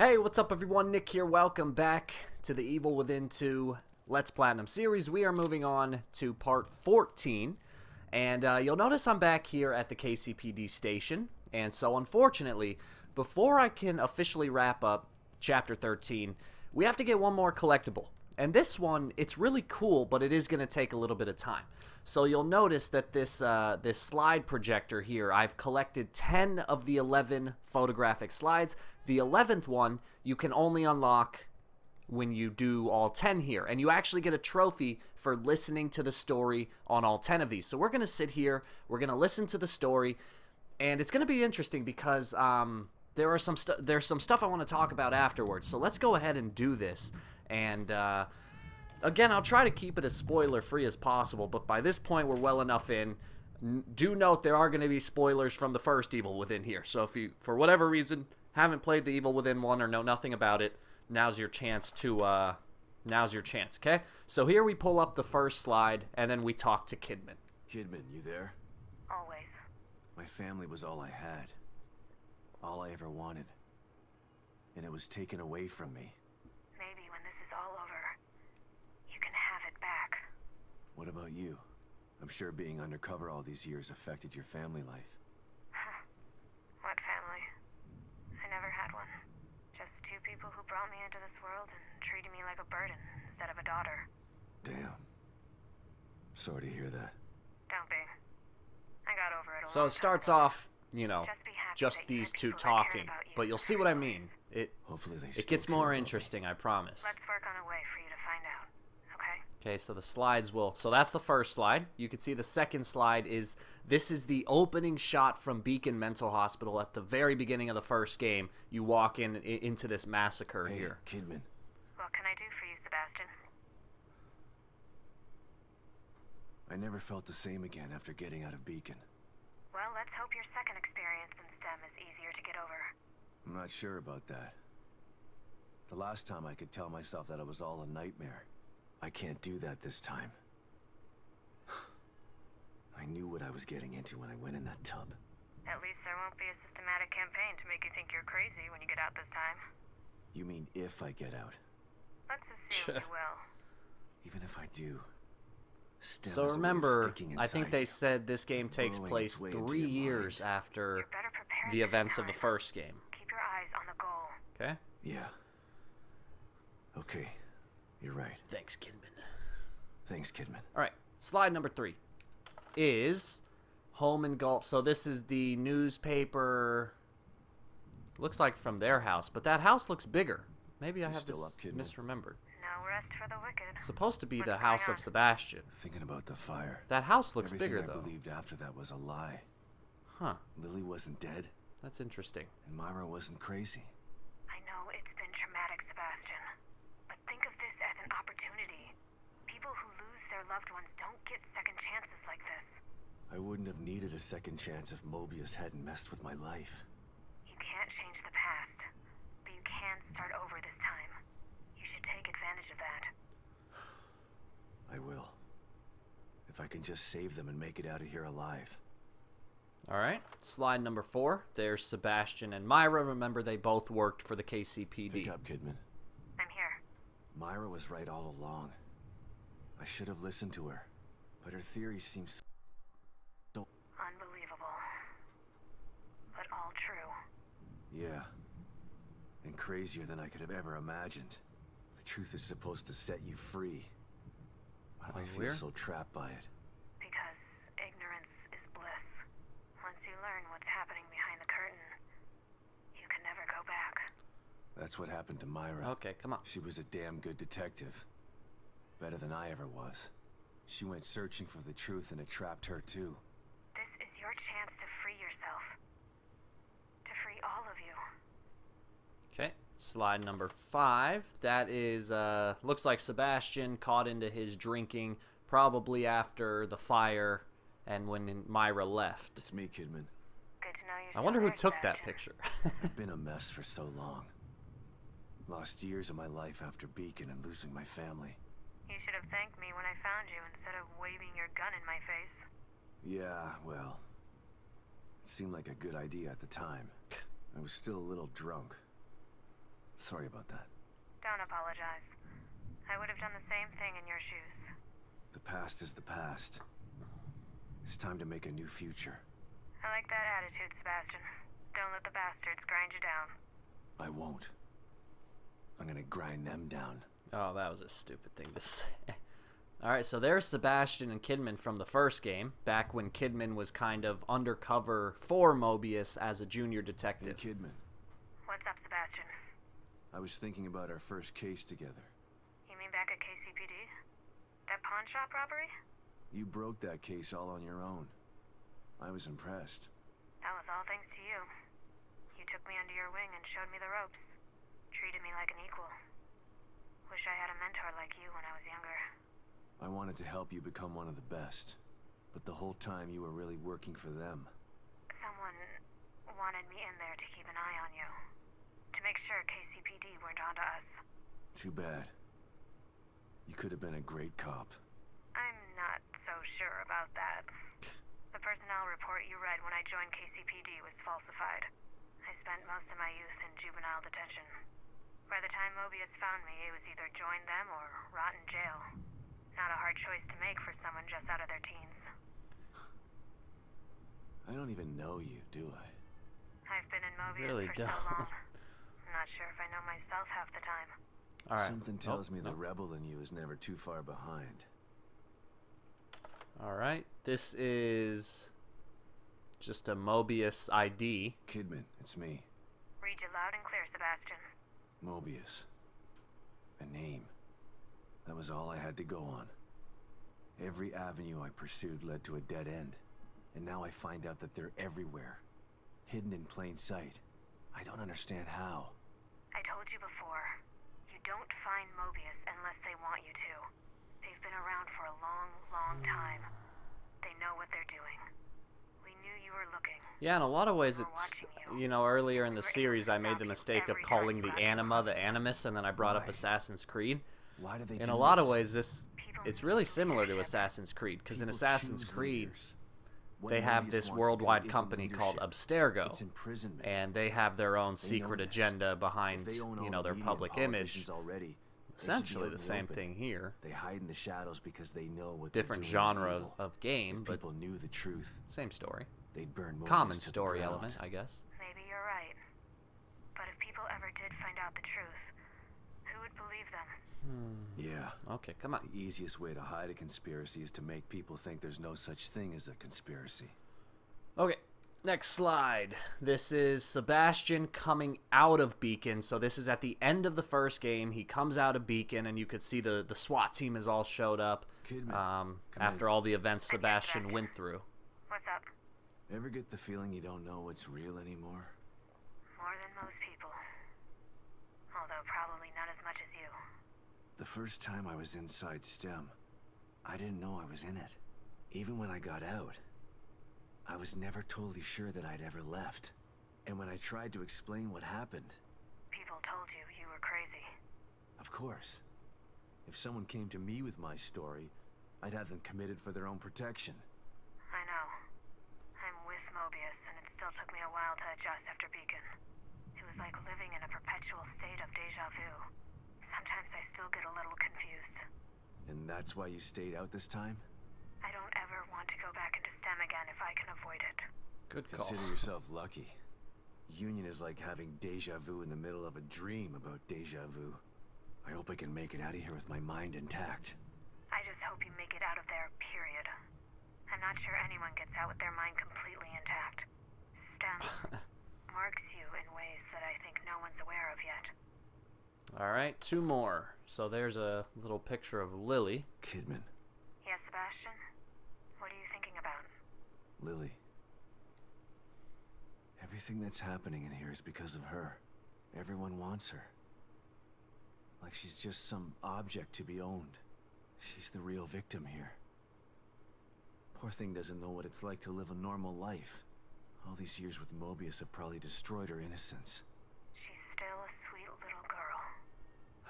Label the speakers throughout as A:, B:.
A: Hey, what's up everyone? Nick here. Welcome back to the Evil Within 2 Let's Platinum series. We are moving on to part 14. And you'll notice I'm back here at the KCPD station. And so unfortunately, before I can officially wrap up Chapter 13, we have to get one more collectible. And this one, it's really cool, but it is going to take a little bit of time. So you'll notice that this slide projector here, I've collected 10 of the 11 photographic slides. The 11th one, you can only unlock when you do all 10 here. And you actually get a trophy for listening to the story on all 10 of these. So we're going to sit here, we're going to listen to the story, and it's going to be interesting because there's some stuff I want to talk about afterwards. So let's go ahead and do this. And again, I'll try to keep it as spoiler-free as possible, but by this point, we're well enough in. Do note there are going to be spoilers from the first Evil Within here. So if you, for whatever reason, haven't played the Evil Within 1 or know nothing about it, now's your chance to, okay? So here we pull up the first slide, and then we talk to Kidman.
B: Kidman, you there?
C: Always.
B: My family was all I had. All I ever wanted. And it was taken away from me.
C: Maybe when this is all over, you can have it back.
B: What about you? I'm sure being undercover all these years affected your family life.
C: What family? I never had one. Just two people who brought me into this world and treated me like a burden instead of a daughter.
B: Damn. Sorry to hear that.
C: Don't be. I got over it a
A: So
C: long
A: it starts
C: time ago.
A: off, you know,
C: Just be happy
A: just
C: that you
A: these
C: had
A: two
C: people that cared
A: talking,
C: about you
A: but you'll
C: in
A: see
C: the
A: what I
C: first
A: mean.
B: Hopefully they
A: It gets
B: still
A: more
B: care about me.
A: interesting, I promise.
C: Let's work on a way for you to find out, okay?
A: Okay, so the slides will... So that's the first slide. You can see the second slide is... This is the opening shot from Beacon Mental Hospital at the very beginning of the first game. You walk into this massacre
B: Hey,
A: here.
B: Kidman.
C: What can I do for you, Sebastian?
B: I never felt the same again after getting out of Beacon.
C: Well, let's hope your second experience in STEM is easier to get over.
B: I'm not sure about that. The last time I could tell myself that it was all a nightmare. I can't do that this time. I knew what I was getting into when I went in that tub.
C: At least there won't be a systematic campaign to make you think you're crazy when you get out this time.
B: You mean if I get out?
C: Let's assume you will.
B: Even if I do. STEM
A: So
B: is a way of
A: remember,
B: sticking
A: I think
B: inside
A: they
B: you.
A: said this game takes
B: burrowing
A: place
B: its way into
A: 3
B: your
A: years
B: mind.
A: after
C: You're better prepared
A: the
C: this
A: events of the
C: time.
A: first game.
C: Keep your eyes on the goal.
A: Okay?
B: Yeah. Okay. You're right.
A: Thanks, Kidman.
B: Thanks, Kidman.
A: Alright, slide number 3 is Home and Golf. So this is the newspaper. Looks like from their house, but that house looks bigger. Maybe I
B: You
A: have
B: still
A: this
B: up, Kidman?
A: misremembered.
C: No rest for the wicked.
A: It's supposed to be the
C: What's
A: house
C: going
A: of
C: on?
A: Sebastian.
B: Thinking about the fire.
A: That house looks
B: Everything
A: bigger,
B: I
A: though.
B: believed after that was a lie.
A: Huh.
B: Lily wasn't dead,
A: That's interesting.
B: and Myra wasn't crazy.
C: I know it's been traumatic, Sebastian. But think of this as an opportunity. People who lose their loved ones don't get second chances like this.
B: I wouldn't have needed a second chance if Mobius hadn't messed with my life.
C: You can't change the past, but you can start over this time. You should take advantage of that.
B: I will. If I can just save them and make it out of here alive.
A: Alright, slide number 4. There's Sebastian and Myra. Remember, they both worked for the KCPD.
B: Pick up, Kidman.
C: I'm here.
B: Myra was right all along. I should have listened to her, but her theory seems so...
C: Unbelievable. But all true.
B: Yeah. And crazier than I could have ever imagined. The truth is supposed to set you free. Why do I feel
A: Weird.
B: so trapped by it?
C: Because ignorance is bliss. Once you learn what's happening behind the curtain, you can never go back.
B: That's what happened to Myra.
A: Okay, come on.
B: She was a damn good detective. Better than I ever was. She went searching for the truth and it trapped her too.
C: This is your chance to free yourself. To free all of you.
A: Okay, slide number 5. That is, looks like Sebastian caught into his drinking probably after the fire and when Myra left.
B: It's me, Kidman.
C: Good to know you're
A: I wonder who
C: still
A: took
C: there,
A: that
C: Sebastian.
A: picture.
B: I've been a mess for so long. Lost years of my life after Beacon and losing my family.
C: You should have thanked me when I found you instead of waving your gun in my face.
B: Yeah, well, it seemed like a good idea at the time. I was still a little drunk. Sorry about that.
C: Don't apologize. I would have done the same thing in your shoes.
B: The past is the past. It's time to make a new future.
C: I like that attitude, Sebastian. Don't let the bastards grind you down.
B: I won't. I'm gonna grind them down.
A: Oh, that was a stupid thing to say. Alright, so there's Sebastian and Kidman from the first game, back when Kidman was kind of undercover for Mobius as a junior detective.
B: Hey, Kidman.
C: What's up, Sebastian?
B: I was thinking about our first case together.
C: You mean back at KCPD? That pawn shop robbery?
B: You broke that case all on your own. I was impressed.
C: That was all thanks to you. You took me under your wing and showed me the ropes. Treated me like an equal. Wish I had a mentor like you when I was younger.
B: I wanted to help you become one of the best. But the whole time you were really working for them.
C: Someone wanted me in there to keep an eye on you. To make sure KCPD weren't onto us.
B: Too bad. You could have been a great cop.
C: I'm not so sure about that. The personnel report you read when I joined KCPD was falsified. I spent most of my youth in juvenile detention. By the time Mobius found me, it was either join them or rot in jail. Not a hard choice to make for someone just out of their teens.
B: I don't even know you, do I?
C: I've been in Mobius
A: Really
C: for
A: don't.
C: so long. I'm not sure if I know myself half the time.
A: Alright.
B: Something tells me the rebel in you is never too far behind.
A: Alright, this is just a Mobius ID.
B: Kidman, it's me.
C: Read you loud and clear, Sebastian.
B: Mobius. A name. That was all I had to go on. Every avenue I pursued led to a dead end. And now I find out that they're everywhere. Hidden in plain sight. I don't understand how.
C: I told you before. You don't find Mobius unless they want you to. They've been around for a long, long time. They know what they're doing. We knew you were looking.
A: Yeah, in a lot of ways
C: We were
A: it's,
C: watching you.
A: you know, earlier in the
C: We were
A: series
C: able
A: I
C: to
A: made the
C: stop you
A: mistake of
C: every
A: calling
C: time
A: the
C: you crossed
A: Anima
C: the
A: the Animus, and then I brought up
B: Why?
A: Assassin's Creed.
B: Why do they
A: In
B: do
A: a lot of
B: this?
A: ways, it's really similar to Assassin's Creed, because in
B: People
A: Assassin's
B: choose
A: Creed,
B: leaders. What
A: they have
B: Mobius
A: this
B: wants to
A: worldwide
B: do isn't
A: company called
B: leadership.
A: Abstergo,
B: It's imprisonment.
A: and they have their own
B: They know
A: secret
B: this.
A: agenda
B: If
A: behind,
B: they own all
A: you know,
B: the
A: their
B: media
A: public
B: and
A: image.
B: politicians already, they should be
A: Essentially
B: out
A: the
B: in
A: same
B: open.
A: thing here.
B: They hide in the shadows because they know what
A: Different
B: they're doing is
A: genre
B: evil.
A: of game,
B: If
A: but
B: people knew the truth,
A: same story.
B: they'd burn Mobius
A: Common
B: to the
A: story
B: ground.
A: element, I guess.
C: Maybe you're right. But if people ever did find out the truth, who would believe them?
B: Yeah.
A: Okay, come on.
B: The easiest way to hide a conspiracy is to make people think there's no such thing as a conspiracy.
A: Okay, next slide. This is Sebastian coming out of Beacon. So this is at the end of the first game. He comes out of Beacon, and you could see the SWAT team has all showed up
B: Kidman,
A: after all the events Sebastian went through.
C: What's up?
B: Ever get the feeling you don't know what's real anymore?
C: More than most people. Although probably not as much as you.
B: The first time I was inside STEM, I didn't know I was in it. Even when I got out, I was never totally sure that I'd ever left. And when I tried to explain what happened,
C: People told you you were crazy.
B: of course, if someone came to me with my story, I'd have them committed for their own protection.
C: I know. I'm with Mobius, and it still took me a while to adjust after Beacon. It was like living in a perpetual state of deja vu. Sometimes I still get a little confused.
B: And that's why you stayed out this time?
C: I don't ever want to go back into STEM again if I can avoid it.
A: Good call.
B: Consider yourself lucky. Union is like having deja vu in the middle of a dream about deja vu. I hope I can make it out of here with my mind intact.
C: I just hope you make it out of there, period. I'm not sure anyone gets out with their mind completely intact. STEM marks you in ways that I think no one's aware of yet.
A: All right, two more. So there's a little picture of Lily.
B: Kidman,
C: Yes, Sebastian? What are you thinking about?
B: Lily. Everything that's happening in here is because of her. Everyone wants her. Like she's just some object to be owned. She's the real victim here. Poor thing doesn't know what it's like to live a normal life. All these years with Mobius have probably destroyed her innocence.
C: She's still a sweet little girl.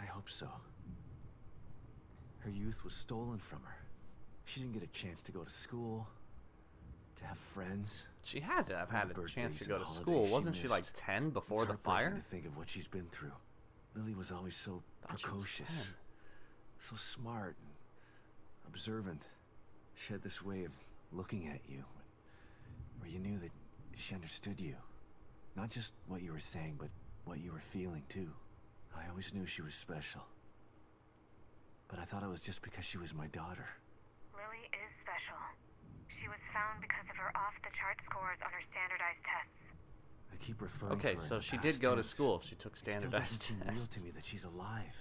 B: I hope so. Her youth was stolen from her. She didn't get a chance to go to school, to have friends.
A: She had to have
B: All
A: had
B: the
A: a chance to
B: birthdays
A: go
B: and
A: to
B: holidays
A: school.
B: she
A: Wasn't she like
B: missed.
A: 10 before
B: It's
A: the
B: heartbreaking
A: fire?
B: to think of what she's been through. Lily was always so
A: Thought she was
B: precocious,
A: 10.
B: so smart and observant. She had this way of looking at you, where you knew that she understood you. Not just what you were saying, but what you were feeling too. I always knew she was special. But I thought it was just because she was my daughter.
C: Lily is special. She was found because of her off-the-chart scores on her standardized tests.
B: I keep referring to
A: Okay,
B: her
A: so
B: in the
A: she
B: past
A: did go to
B: tense.
A: school if she took
B: It still
A: standardized
B: doesn't seem real
A: tests.
B: to me that she's alive.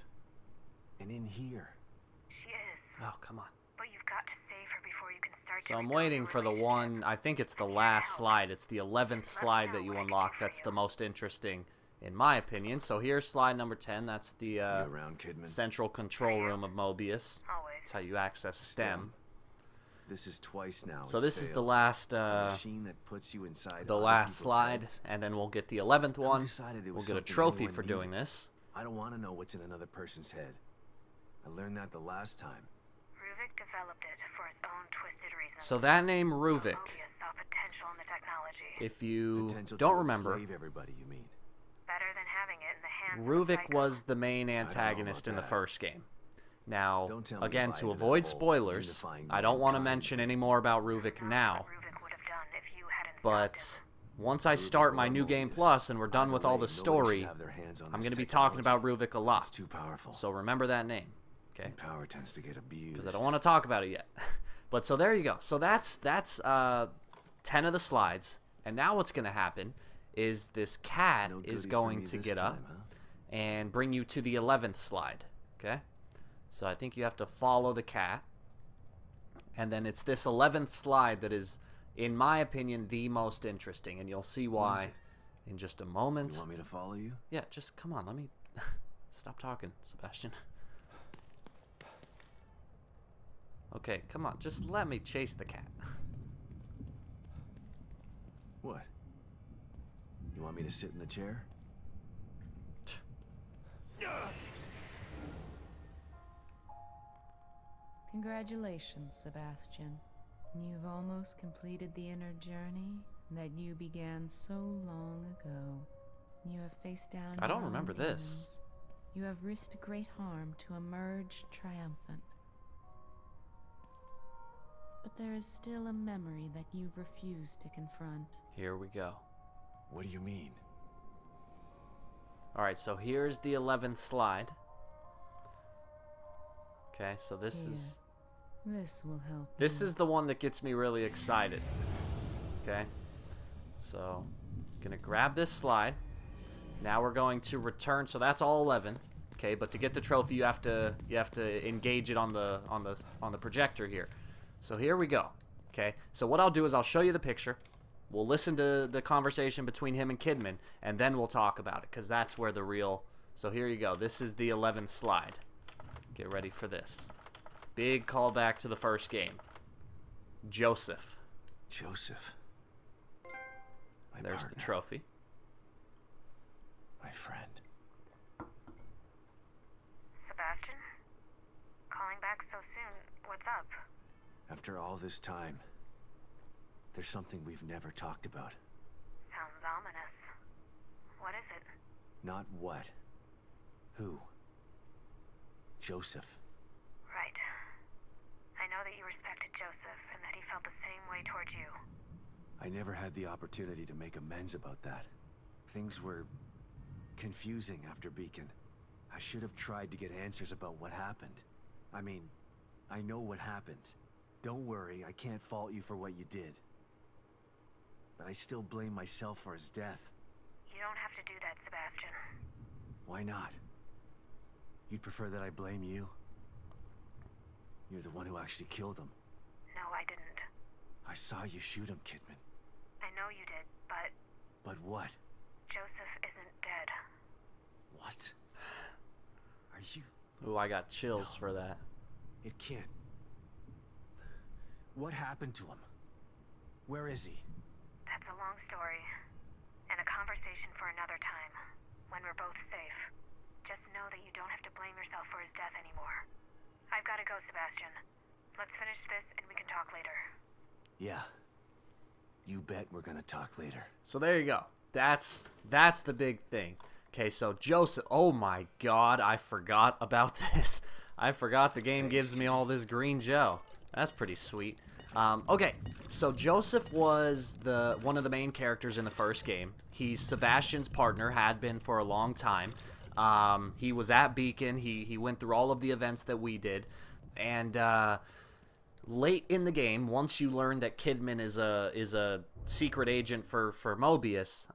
B: And in here.
C: She is.
A: Oh, come on.
C: But you've got to save her before you can start
A: So
C: to
A: I'm
C: rebuild
A: waiting
C: your
A: for the
C: relationship.
A: one, I think it's the last slide. It's the 11th slide that you unlock. That's the most interesting, in my opinion. So here's slide number 10. That's the
B: You around, Kidman?
A: central control room of Mobius.
C: Always.
A: That's how you access STEM.
B: This is twice now.
A: So
B: it's
A: this is the
B: failed.
A: last,
B: A machine that puts you inside
A: the
B: other
A: last
B: people's
A: slide,
B: heads.
A: and then we'll get the 11th one.
B: decided it
A: We'll
B: was
A: get a
B: something
A: trophy
B: anyone
A: for doing
B: needed?
A: this.
B: I don't want to know what's in another person's head. I learned that the last time.
C: Ruvik developed it for his own twisted reasons.
A: So that name Ruvik,
C: Mobius saw potential in the technology.
A: if you
B: Potential
A: don't
B: to
A: remember,
B: enslave everybody, you mean?
C: Better than having it in the hands of a
A: Ruvik
C: psycho.
A: was the main
B: know
A: antagonist
B: about
A: in the
B: that.
A: first game. Now,
B: Don't tell me
A: again,
B: buy
A: to
B: into that
A: avoid
B: whole
A: spoilers,
B: unifying
A: I don't want to
B: mankind
A: mention
B: thing.
A: any more about Ruvik
C: Who knows
A: now,
C: what Ruvik would have done if you hadn't stopped
A: but
C: him.
A: once I start my New Game Plus and we're done
B: Either
A: with all
B: way,
A: the
B: nobody should
A: story,
B: have their hands on
A: I'm
B: this
A: going to be talking about
B: technology.
A: Ruvik a lot.
B: It's too powerful.
A: So remember that name, okay?
B: And power tends to get abused.
A: Because I don't want to talk about it yet. But so there you go. So that's 10 of the slides. And now what's going to happen is this cat
B: No
A: is
B: goodies for
A: going
B: me
A: to
B: this
A: get up
B: time, huh?
A: and bring you to the 11th slide. Okay? So I think you have to follow the cat. And then it's this 11th slide that is, in my opinion, the most interesting. And you'll see why in just a moment.
B: You want me to follow you?
A: Yeah, just come on. Let me... Stop talking, Sebastian. Okay, come on. Just let me chase the cat.
B: What? You want me to sit in the chair?
D: Congratulations, Sebastian. You've almost completed the inner journey that you began so long ago. You have faced down
A: I don't
D: your own
A: remember this.
D: demons. You have risked great harm to emerge triumphant. But there is still a memory that you've refused to confront.
A: Here we go.
B: What do you mean?
A: Alright, so here's the 11th slide. Okay, so this
D: Here.
A: is...
D: This will help.
A: This
D: you.
A: is the one that gets me really excited. Okay? So, gonna grab this slide. Now we're going to return, so that's all 11. Okay, but to get the trophy you have to engage it on the projector here. So here we go. Okay? So what I'll do is I'll show you the picture. We'll listen to the conversation between him and Kidman, and then we'll talk about it, because that's where the real... So here you go. This is the 11th slide. Get ready for this. Big callback to the first game. Joseph.
B: Joseph. My
A: There's
B: partner,
A: the trophy.
B: my friend.
C: Sebastian? Calling back so soon. What's up?
B: After all this time, there's something we've never talked about.
C: Sounds ominous. What is it?
B: Not what. Who? Joseph.
C: Right. I know that you respected Joseph and that he felt the same way towards you.
B: I never had the opportunity to make amends about that. Things were confusing after Beacon. I should have tried to get answers about what happened. I mean, I know what happened. Don't worry, I can't fault you for what you did. But I still blame myself for his death.
C: You don't have to do that, Sebastian.
B: Why not? You'd prefer that I blame you? You're the one who actually killed him.
C: No, I didn't.
B: I saw you shoot him, Kidman.
C: I know you did, but
B: But what?
C: Joseph isn't dead.
B: What? Are you...
A: Ooh, I got chills for that.
B: It can't. What happened to him? Where is he?
C: That's a long story. And a conversation for another time. When we're both safe. Just know that you don't have to blame yourself for his death anymore. I've got to go, Sebastian. Let's finish this and we can talk later.
B: Yeah. You bet we're gonna talk later.
A: So there you go. That's the big thing. Okay, so Joseph. Oh my god, I forgot about this. I forgot the game gives me all this green gel. That's pretty sweet. Okay, so Joseph was one of the main characters in the first game. He's Sebastian's partner, had been for a long time. He was at Beacon. He went through all of the events that we did. And late in the game, once you learn that Kidman is a secret agent for Mobius,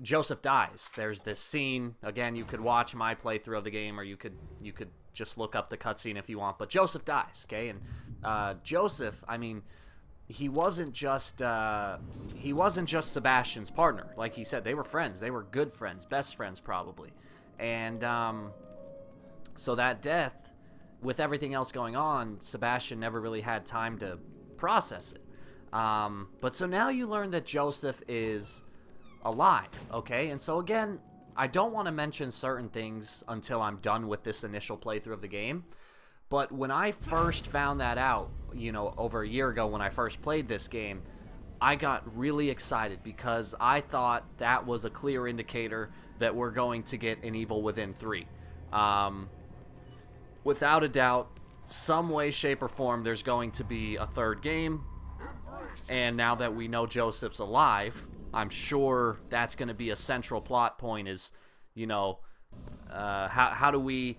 A: Joseph dies. There's this scene. Again, you could watch my playthrough of the game, or you could just look up the cutscene if you want. But Joseph dies, okay? And Joseph, I mean, he wasn't just Sebastian's partner. Like he said, they were friends. They were good friends, best friends probably. And so that death, with everything else going on, Sebastian never really had time to process it. But so now you learn that Joseph is alive, okay? And so again, I don't want to mention certain things until I'm done with this initial playthrough of the game. But when I first found that out, you know, over a year ago when I first played this game, I got really excited because I thought that was a clear indicator that we're going to get an Evil Within 3. Without a doubt, some way, shape, or form, there's going to be a third game. And now that we know Joseph's alive, I'm sure that's going to be a central plot point is, you know, how do we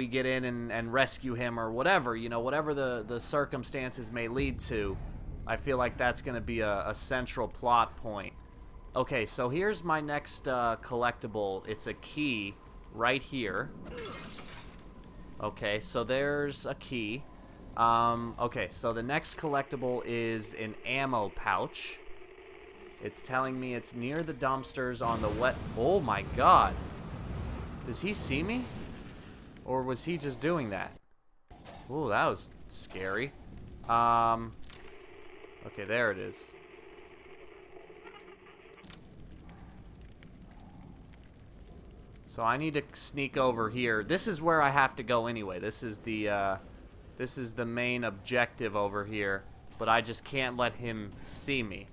A: get in and rescue him or whatever, you know, whatever the circumstances may lead to. I feel like that's going to be a central plot point. Okay, so here's my next collectible. It's a key right here. Okay, so there's a key. Okay, so the next collectible is an ammo pouch. It's telling me it's near the dumpsters on the wet... Oh my god. Does he see me? Or was he just doing that? Ooh, that was scary. Okay, there it is. So I need to sneak over here. This is where I have to go anyway. This is the main objective over here. But I just can't let him see me.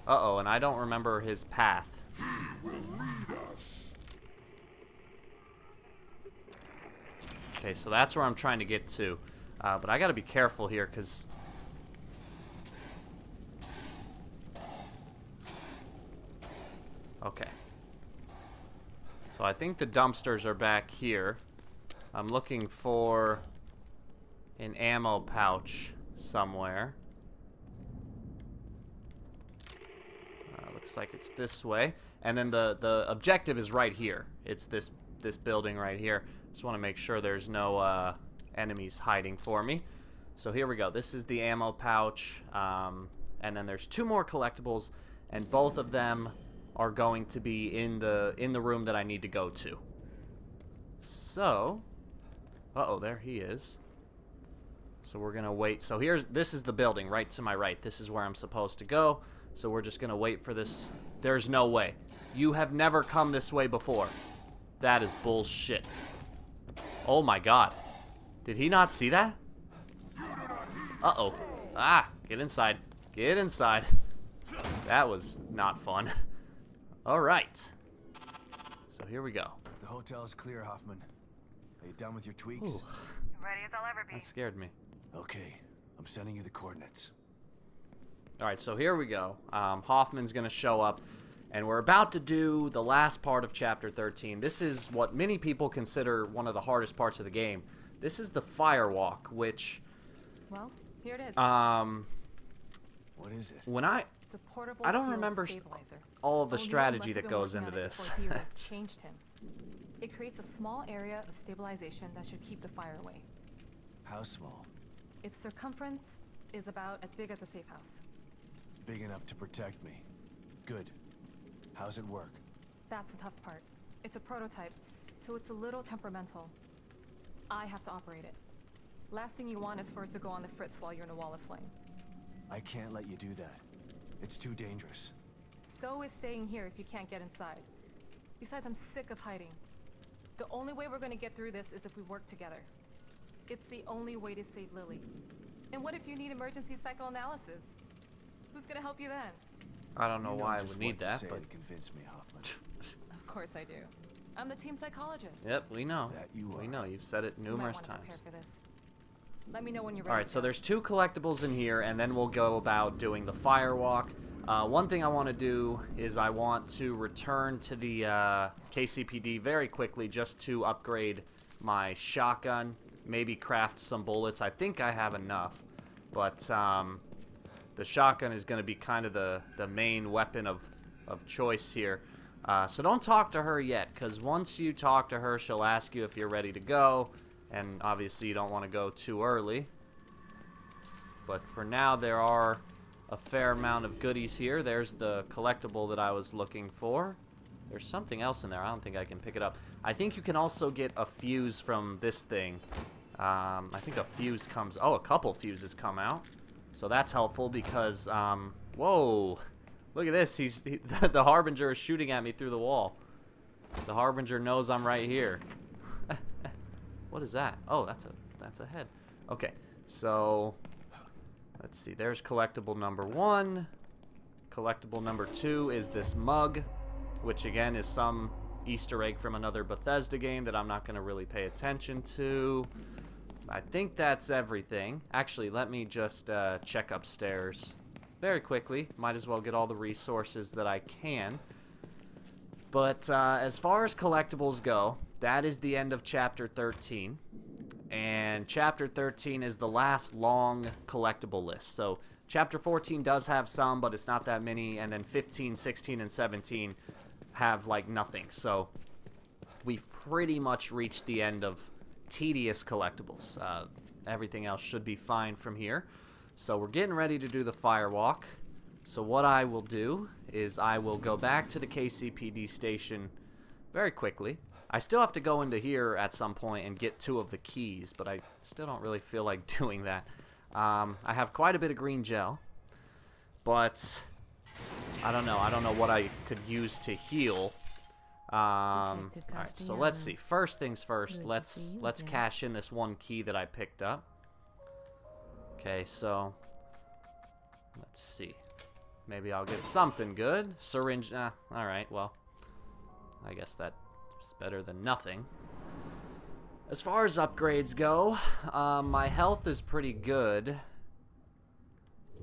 A: Uh-oh, and I don't remember his path.
E: He will lead us.
A: Okay, so that's where I'm trying to get to. But I gotta be careful here, because... Okay. So I think the dumpsters are back here. I'm looking for an ammo pouch somewhere. Looks like it's this way. And then the objective is right here. It's this building right here. Just want to make sure there's no enemies hiding for me. So here we go. This is the ammo pouch. And then there's 2 more collectibles, and both of them are going to be in the room that I need to go to. So, uh-oh, there he is. So we're gonna wait. So this is the building right to my right. This is where I'm supposed to go. So we're just gonna wait for this. There's no way. You have never come this way before. That is bullshit. Oh my god. Did he not see that? Uh-oh. Ah, get inside. Get inside. That was not fun. Alright. So here we go.
B: The hotel's clear, Hoffman. Are you done with your tweaks?
A: Ooh,
C: Ready as I'll ever be.
A: that scared me.
B: Okay, I'm sending you the coordinates.
A: Alright, so here we go. Hoffman's gonna show up, and we're about to do the last part of Chapter 13. This is what many people consider one of the hardest parts of the game. This is the firewalk, which...
F: Well, here it is.
B: What is it?
A: When
F: It's a portable
A: I don't
F: field
A: remember
F: stabilizer.
A: all of the
F: O'Neill
A: strategy
F: must have
A: that
F: been
A: goes
F: working
A: into
F: on it
A: this.
F: before Hero changed him. It creates a small area of stabilization that should keep the fire away.
B: How small?
F: Its circumference is about as big as a safe house.
B: Big enough to protect me. Good. How's it work?
F: That's the tough part. It's a prototype, so it's a little temperamental. I have to operate it. Last thing you want is for it to go on the fritz while you're in a wall of flame.
B: I can't let you do that. It's too dangerous.
F: So is staying here if you can't get inside. Besides, I'm sick of hiding. The only way we're gonna get through this is if we work together. It's the only way to save Lily. And what if you need emergency psychoanalysis? Who's gonna help you then?
A: I don't know
B: You
A: why I
B: just
A: would need
B: what to
A: that,
B: say
A: but...
B: to convince me, Hoffman.
F: Of course I do. I'm the team psychologist.
A: Yep, we know.
B: That you
A: We
B: are.
A: know. You've said it
F: You might
A: numerous
F: wanna
A: times.
F: prepare for this. Let me know when you're ready.
A: Alright,
F: to
A: so
F: go.
A: there's 2 collectibles in here, and then we'll go about doing the firewalk. One thing I want to do is I want to return to the KCPD very quickly just to upgrade my shotgun, maybe craft some bullets. I think I have enough, but the shotgun is going to be kind of the main weapon of choice here. So don't talk to her yet, because once you talk to her, she'll ask you if you're ready to go, and obviously you don't want to go too early. But for now, there are a fair amount of goodies here. There's the collectible that I was looking for. There's something else in there. I don't think I can pick it up. I think you can also get a fuse from this thing. I think a fuse comes... Oh, a couple fuses come out. So that's helpful because... whoa! Look at this. The Harbinger is shooting at me through the wall. The Harbinger knows I'm right here. What is that? Oh, that's a head. Okay, so... Let's see, there's collectible number 1. Collectible number 2 is this mug, which again is some Easter egg from another Bethesda game that I'm not going to really pay attention to. I think that's everything. Actually, let me just check upstairs very quickly. Might as well get all the resources that I can. But as far as collectibles go, that is the end of Chapter 13. And Chapter 13 is the last long collectible list. So Chapter 14 does have some, but it's not that many. And then 15, 16, and 17 have, like, nothing. So we've pretty much reached the end of tedious collectibles. Everything else should be fine from here. So we're getting ready to do the firewalk. So what I will do is I will go back to the KCPD station very quickly. I still have to go into here at some point and get 2 of the keys, but I still don't really feel like doing that. I have quite a bit of green gel, but I don't know. I don't know what I could use to heal. Alright, so let's see. First things first, let's cash in this 1 key that I picked up. Okay, so let's see. Maybe I'll get something good. Syringe. Alright, well, I guess that's better than nothing. As far as upgrades go, my health is pretty good.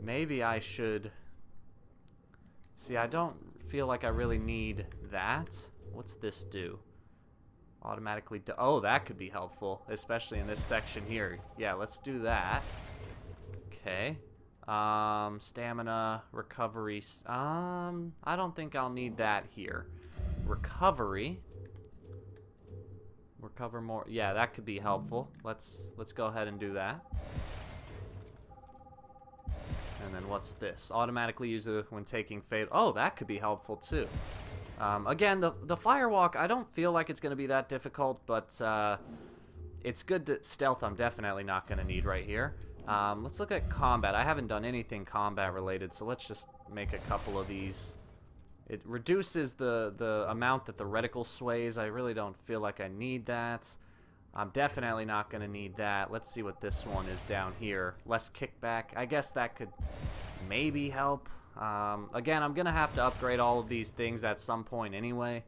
A: Maybe I should... See, I don't feel like I really need that. What's this do? Automatically do... Oh, that could be helpful, especially in this section here. Yeah, let's do that. Okay. Stamina, recovery. I don't think I'll need that here. Recovery. Recover more. Yeah, that could be helpful. Let's go ahead and do that. And then what's this? Automatically use it when taking fate. Oh, that could be helpful too. Again, the firewalk, I don't feel like it's going to be that difficult, but it's good to stealth. I'm definitely not going to need right here. Let's look at combat. I haven't done anything combat related, so let's just make a couple of these. It reduces the amount that the reticle sways. I really don't feel like I need that. I'm definitely not going to need that. Let's see what this one is down here. Less kickback. I guess that could maybe help. Again, I'm going to have to upgrade all of these things at some point anyway.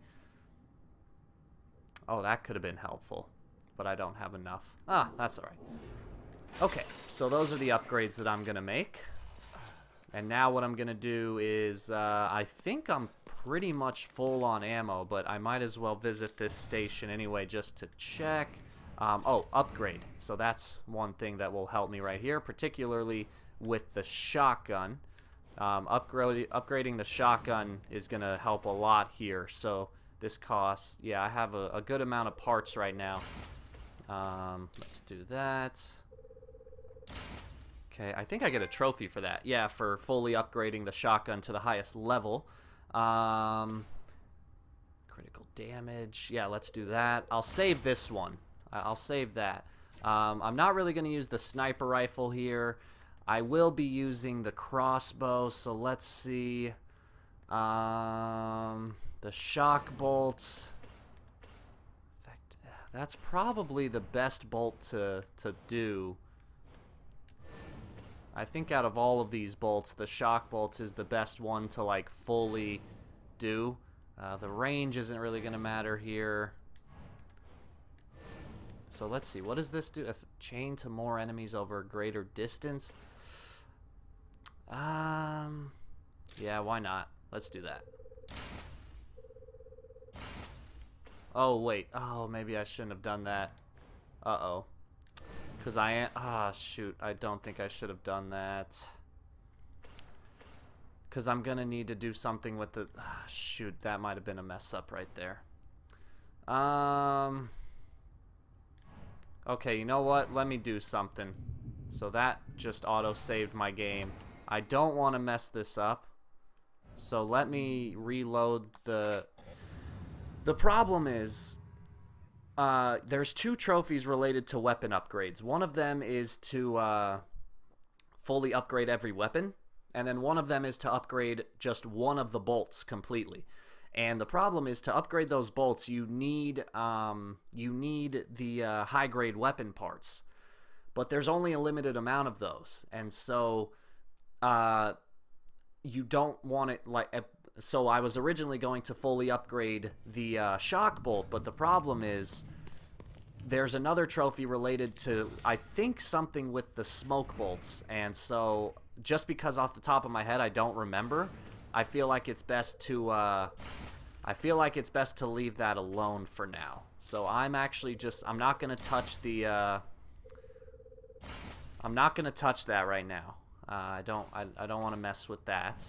A: Oh, that could have been helpful, but I don't have enough. Ah, that's all right. Okay, so those are the upgrades that I'm going to make. And now what I'm going to do is, I think I'm pretty much full on ammo, but I might as well visit this station anyway just to check. Oh, upgrade. So that's one thing that will help me right here, particularly with the shotgun. Upgrading the shotgun is going to help a lot here. So this costs, yeah, I have a good amount of parts right now. Let's do that. Okay, I think I get a trophy for that. Yeah, for fully upgrading the shotgun to the highest level. Critical damage. Yeah, let's do that. I'll save this one. I'll save that. I'm not really going to use the sniper rifle here. I will be using the crossbow, so let's see. The shock bolt. In fact, that's probably the best bolt to do. I think out of all of these bolts, the shock bolt is the best one to, like, fully do. The range isn't really going to matter here. So let's see. What does this do? If chain to more enemies over a greater distance? Yeah, why not? Let's do that. Oh, wait. Oh, maybe I shouldn't have done that. Uh-oh. Because I am... Ah, shoot. I don't think I should have done that. Because I'm going to need to do something with the... Ah, shoot, that might have been a mess up right there. Okay, you know what? Let me do something. So that just auto-saved my game. I don't want to mess this up. So let me reload the... The problem is... there's 2 trophies related to weapon upgrades. One of them is to fully upgrade every weapon, and then one of them is to upgrade just one of the bolts completely. And the problem is to upgrade those bolts, you need the high-grade weapon parts, but there's only a limited amount of those, and so you don't want it like. So I was originally going to fully upgrade the shock bolt, but the problem is there's another trophy related to, I think, something with the smoke bolts. And so just because off the top of my head I don't remember, I feel like it's best to leave that alone for now. So I'm actually just I'm not going to touch the I'm not going to touch that right now. I don't want to mess with that.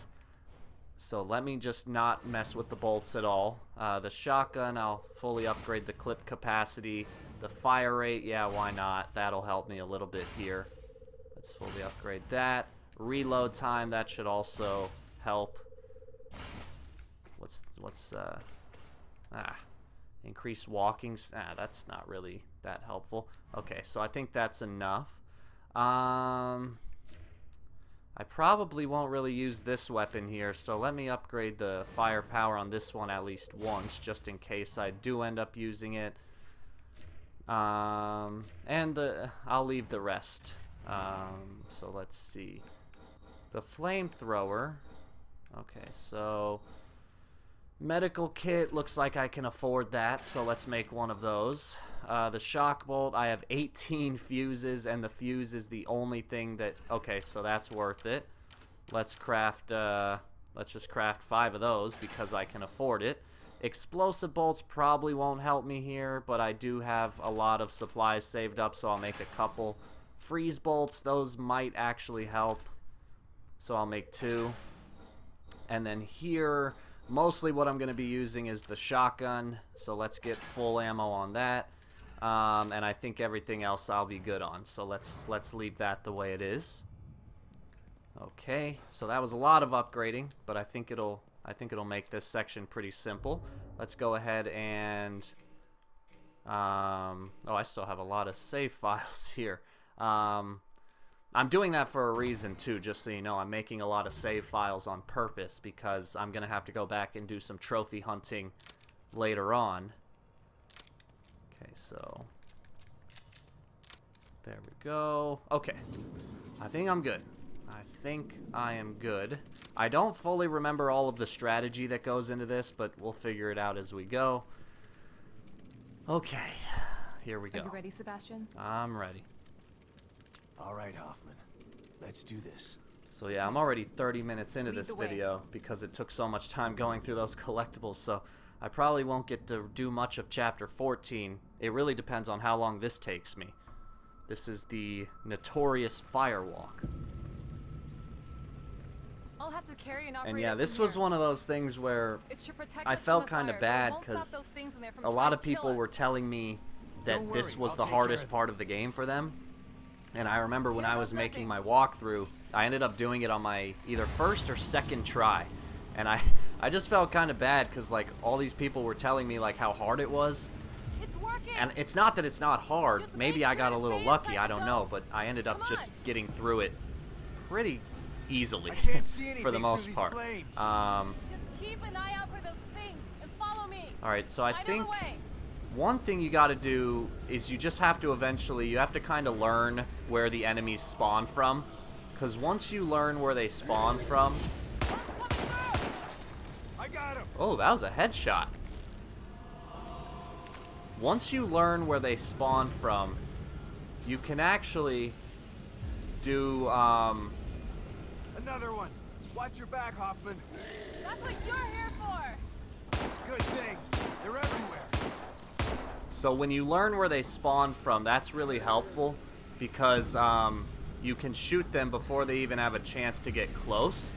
A: So let me just not mess with the bolts at all. The shotgun, I'll fully upgrade the clip capacity. The fire rate, yeah, why not? That'll help me a little bit here. Let's fully upgrade that. Reload time, that should also help. Increase walking. That's not really that helpful. Okay, so I think that's enough. I probably won't really use this weapon here, so let me upgrade the firepower on this one at least once, just in case I do end up using it. I'll leave the rest. So let's see. The flamethrower. Okay, so medical kit, looks like I can afford that, so let's make one of those. The shock bolt, I have 18 fuses, and the fuse is the only thing that... Okay, so that's worth it. Let's craft, let's just craft 5 of those because I can afford it. Explosive bolts probably won't help me here, but I do have a lot of supplies saved up, so I'll make a couple. Freeze bolts, those might actually help, so I'll make 2. And then here, mostly what I'm going to be using is the shotgun, so let's get full ammo on that. And I think everything else I'll be good on, so let's leave that the way it is. Okay, so that was a lot of upgrading, but I think it'll make this section pretty simple. Let's go ahead and oh, I still have a lot of save files here. I'm doing that for a reason too, just so you know. I'm making a lot of save files on purpose because I'm gonna have to go back and do some trophy hunting later on. Okay, so there we go. Okay, I think I'm good. I think I am good. I don't fully remember all of the strategy that goes into this, but we'll figure it out as we go. Okay, here we go.
F: Are you ready, Sebastian?
A: I'm ready.
B: All right, Hoffman. Let's do this.
A: So yeah, I'm already 30 minutes into
F: Lead
A: this
F: the way.
A: video because it took so much time going through those collectibles, so I probably won't get to do much of Chapter 14. It really depends on how long this takes me. This is the notorious firewalk.
F: I'll have to carry an operator.
A: And yeah,
F: from
A: this was
F: here.
A: one of those things where
F: It should protect
A: I
F: us from
A: felt
F: the
A: kind of
F: fire, but it
A: bad
F: won't stop
A: because
F: those things in there from
A: a lot
F: trying
A: of
F: to kill
A: people
F: us.
A: were telling me that
B: Don't
A: this
B: worry,
A: was
B: I'll
A: the
B: take care
A: hardest
B: of it.
A: part of the game for them. And I remember when
F: Yeah,
A: I
F: no
A: was making
F: prepping.
A: my walkthrough, I ended up doing it on my either first or second try. And I just felt kind of bad because like all these people were telling me like how hard it was.
F: It's working.
A: And it's not that it's not hard.
F: Just
A: Maybe
F: make
A: I
F: sure
A: got a
F: to
A: little
F: stay
A: lucky,
F: inside
A: I
F: the
A: don't know,
F: dome.
A: but I ended up
F: Come
A: just
F: on.
A: getting through it pretty easily
B: I can't see anything
A: for the
B: through
A: most
B: these
A: part.
B: flames.
F: Just keep an eye out for those things and follow me.
A: Alright, so I
F: know
A: think
F: the way.
A: one thing you gotta do is you just have to eventually, you have to kind of learn where the enemies spawn from. Because once you learn where they spawn from,
B: I got
A: Oh, that was a headshot. Once you learn where they spawn from, you can actually do,
B: Another one. Watch your back, Hoffman.
F: That's what you're here for!
B: Good thing. They're everywhere.
A: So when you learn where they spawn from, that's really helpful because you can shoot them before they even have a chance to get close.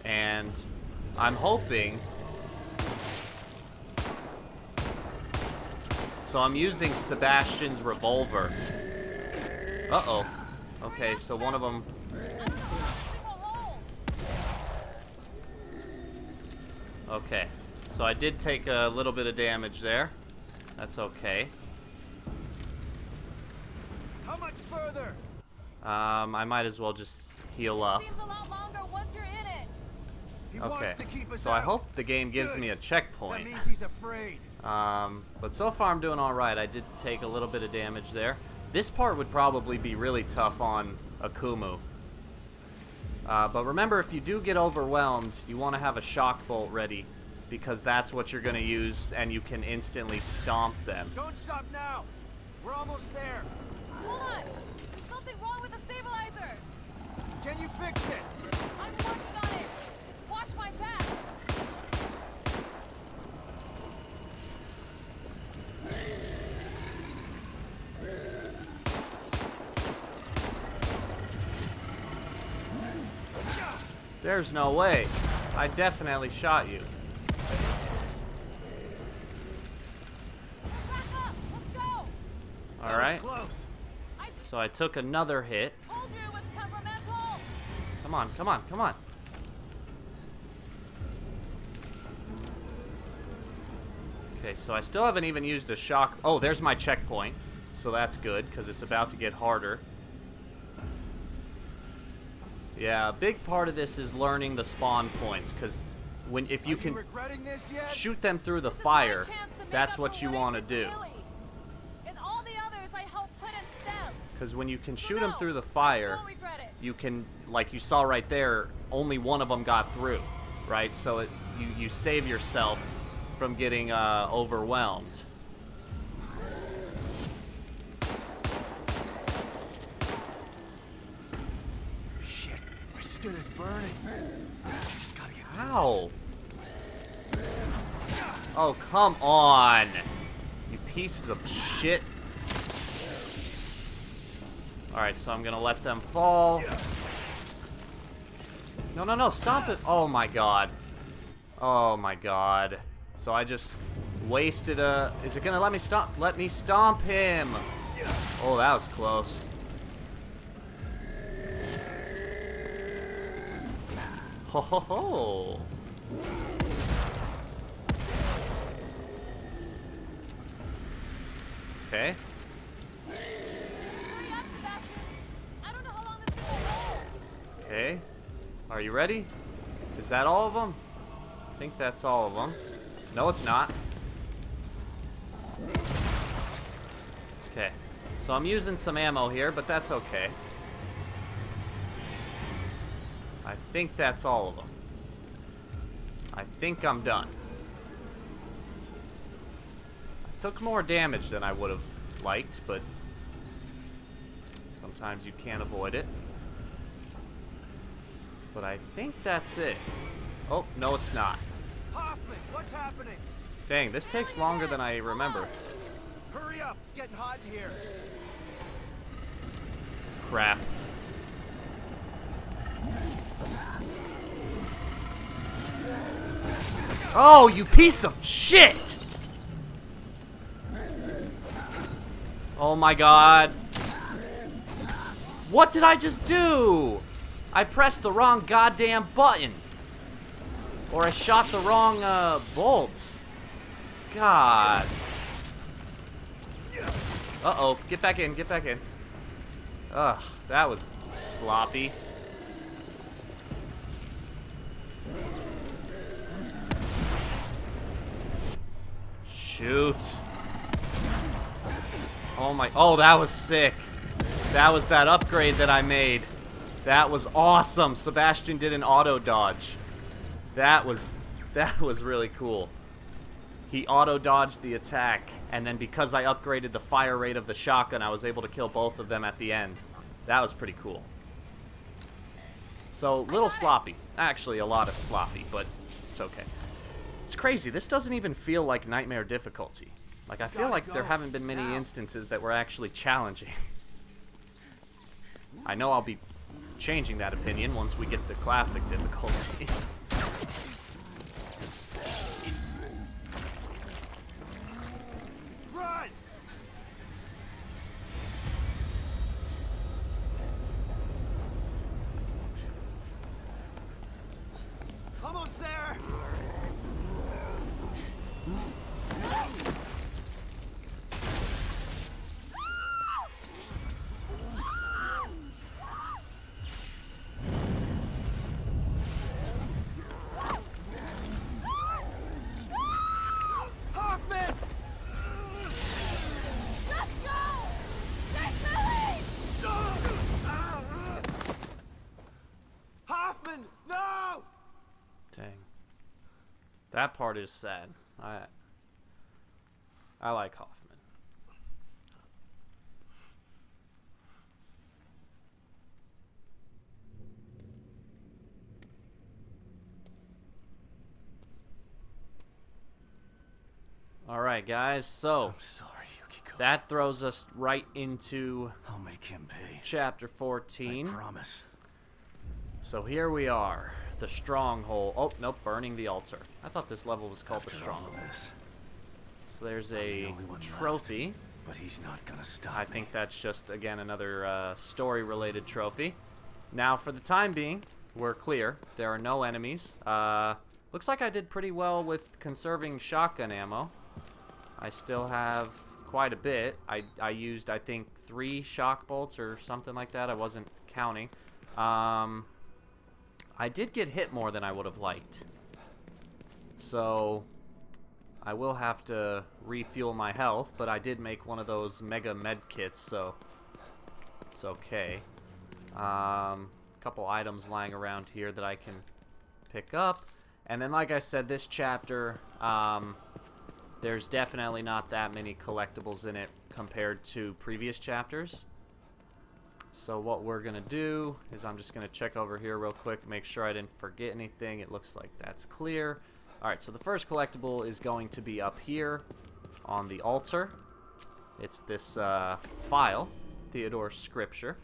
A: And I'm hoping... So I'm using Sebastian's revolver. Uh-oh. Okay, so one of them... Okay, so I did take a little bit of damage there. That's okay.
B: How much further?
A: I might as well just heal up.
F: Seems a lot longer once you're in it.
B: He
A: Okay,
B: wants to keep us
A: so
B: out.
A: I hope the game gives
B: Good.
A: me a
B: That
A: checkpoint.
B: means he's afraid.
A: But so far I'm doing alright. I did take a little bit of damage there. This part would probably be really tough on AKUMU. But remember, if you do get overwhelmed, you want to have a shock bolt ready, because that's what you're going to use, and you can instantly stomp them.
B: Don't stop now. We're almost there.
F: Hold on! There's something wrong with the stabilizer!
B: Can you fix it?
F: I'm working on it! Just watch my back!
A: There's no way. I definitely shot you.
F: Back up! Let's go!
A: Alright.
B: Close.
A: So I took another hit.
F: Told you it was temperamental!
A: Come on, come on, come on. Okay, so I still haven't even used a shock. Oh, there's my checkpoint. So that's good, because it's about to get harder. Yeah, a big part of this is learning the spawn points, because if you
B: Are
A: can
B: regretting this yet?
A: shoot them through the
F: This is my
A: fire,
F: chance to make
A: that's
F: up
A: what
F: for
A: you
F: what I
A: want to
F: did
A: do.
F: Lily. And all the others I helped put in STEM.
A: Because when you can
F: So
A: shoot them
F: no,
A: through the
F: I
A: fire,
F: don't regret it.
A: you can, like you saw right there, only one of them got through, right? So you save yourself from getting overwhelmed.
B: Shit, my skin is burning. Just gotta get through
A: Ow! Oh, come on! You pieces of shit. Alright, so I'm gonna let them fall. No, no, no, stop it! Oh my god. Oh my god. So I just wasted a... Is it gonna let me stomp? Let me stomp him! Oh, that was close. Ho ho ho! Okay.
F: Hurry up, Sebastian. I don't know how long this is gonna hold.
A: Okay. Are you ready? Is that all of them? I think that's all of them. No, it's not. Okay. So I'm using some ammo here, but that's okay. I think that's all of them. I think I'm done. I took more damage than I would have liked, but sometimes you can't avoid it. But I think that's it. Oh, no, it's not.
B: Hoffman, what's happening?
A: Dang, this takes longer than I remember.
B: Hurry up, it's getting hot in here.
A: Crap. Oh, you piece of shit! Oh my god. What did I just do? I pressed the wrong goddamn button. Or I shot the wrong bolt. God. Uh-oh. Get back in, get back in. Ugh, that was sloppy. Shoot. Oh my, oh, that was sick. That was that upgrade that I made. That was awesome. Sebastian did an auto dodge. That was really cool. He auto dodged the attack, and then because I upgraded the fire rate of the shotgun, I was able to kill both of them at the end. That was pretty cool. So, little sloppy. Actually, a lot of sloppy, but it's okay. It's crazy. This doesn't even feel like nightmare difficulty. Like, I feel like there haven't been many instances that were actually challenging. I know I'll be changing that opinion once we get to classic difficulty.
B: Run! Almost there! Hoffman!
F: Let's go! There's Lily!
B: Hoffman, no!
A: Dang. That part is sad. I like Hoffman. Alright, guys, so
B: I'm sorry, Yukiko.
A: that throws us right into
B: I'll make him pay.
A: chapter
B: I
A: 14.
B: promise.
A: So here we are, the stronghold. Oh, nope, burning the altar. I thought this level was called the
B: After all
A: stronghold.
B: of this,
A: So there's
B: I'm the
A: a
B: only one left.
A: trophy.
B: but he's not gonna stop
A: I
B: me.
A: think that's just, again, another story-related trophy. Now, for the time being, we're clear. There are no enemies. Looks like I did pretty well with conserving shotgun ammo. I still have quite a bit. I used, I think, 3 shock bolts or something like that. I wasn't counting. I did get hit more than I would have liked. So, I will have to refuel my health, but I did make one of those mega med kits, so it's okay. Couple items lying around here that I can pick up. And then, like I said, this chapter, there's definitely not that many collectibles in it compared to previous chapters. So what we're going to do is I'm just going to check over here real quick, make sure I didn't forget anything. It looks like that's clear. Alright, so the first collectible is going to be up here on the altar. It's this file, Theodore's Scripture.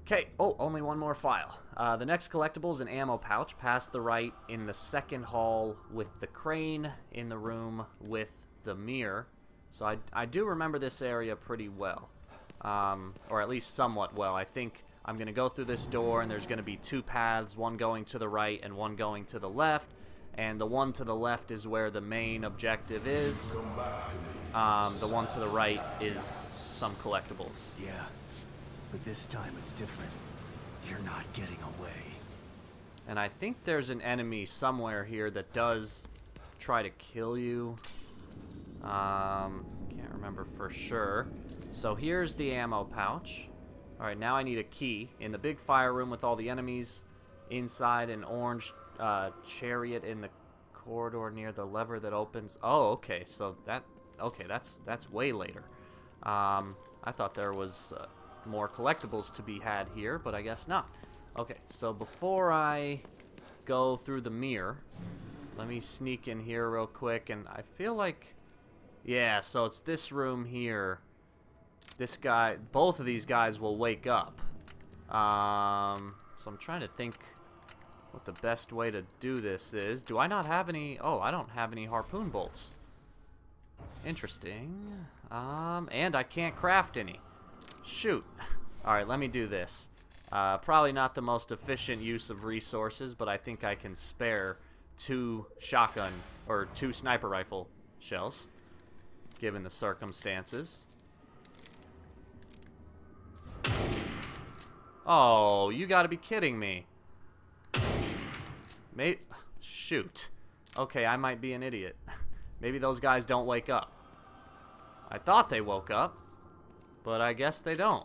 A: Okay, oh, only one more file. The next collectible is an ammo pouch, past the right in the second hall with the crane, in the room with the mirror. So I do remember this area pretty well, or at least somewhat well. I think I'm going to go through this door, and there's going to be 2 paths, one going to the right and one going to the left. And the one to the left is where the main objective is. The one to the right is some collectibles.
B: Yeah, but this time it's different. You're not getting away.
A: And I think there's an enemy somewhere here that does try to kill you. Can't remember for sure. So here's the ammo pouch. Alright, now I need a key. In the big fire room with all the enemies, inside an orange chariot in the corridor near the lever that opens. Oh, okay, so that's way later. I thought there was more collectibles to be had here, but I guess not. Okay, so before I go through the mirror, let me sneak in here real quick, and I feel like, yeah, so it's this room here. This guy, both of these guys will wake up. So I'm trying to think what the best way to do this is. Do I not have any? Oh, I don't have any harpoon bolts. Interesting. And I can't craft any. Shoot. Alright, let me do this. Probably not the most efficient use of resources, but I think I can spare 2 shotgun or 2 sniper rifle shells, given the circumstances. Oh, you gotta be kidding me. Shoot. Okay, I might be an idiot. Maybe those guys don't wake up. I thought they woke up, But I guess they don't.